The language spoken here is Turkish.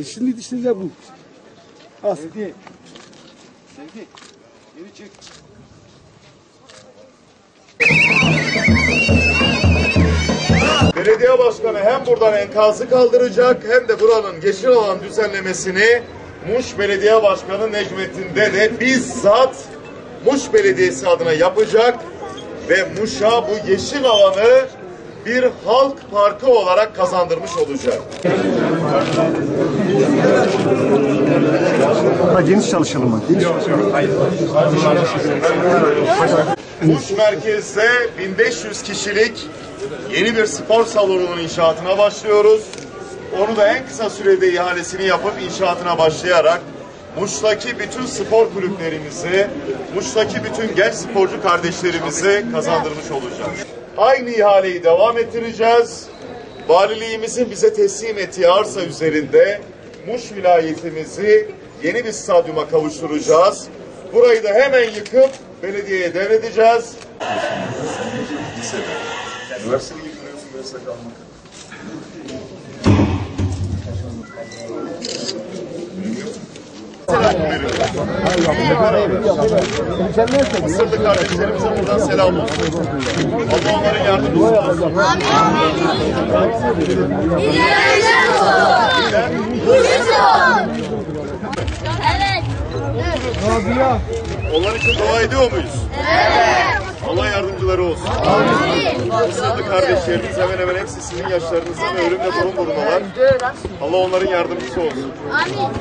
Şimdi de bu. As. Sevdi. Geri çek. Belediye başkanı hem buradan enkazı kaldıracak hem de buranın yeşil alan düzenlemesini Muş Belediye Başkanı Necmettin Dede bizzat Muş Belediyesi adına yapacak ve Muş'a bu yeşil alanı bir halk parkı olarak kazandırmış olacak. Geniş çalışalım mı? Geniş çalışalım. Muş merkezde 1500 kişilik yeni bir spor salonunun inşaatına başlıyoruz. Onu da en kısa sürede ihalesini yapıp inşaatına başlayarak Muş'taki bütün spor kulüplerimizi, Muş'taki bütün genç sporcu kardeşlerimizi kazandırmış olacağız. Aynı ihaleyi devam ettireceğiz. Valiliğimizin bize teslim ettiği arsa üzerinde Muş vilayetimizi yeni bir stadyuma kavuşturacağız. Burayı da hemen yıkıp belediyeye devredeceğiz. Üniversiteye gidiyorsun meslek almak. Mısırlı kardeşlerimize buradan selam olsun. Allah onların yardımcısı olsun. Onlar için dua ediyor muyuz? Evet. Allah yardımcıları olsun. Mısırlı kardeşlerimiz hemen hemen hepsi sizin yaşlarınızda ve ölümle burun burunalar. Allah onların yardımcısı olsun. Amin.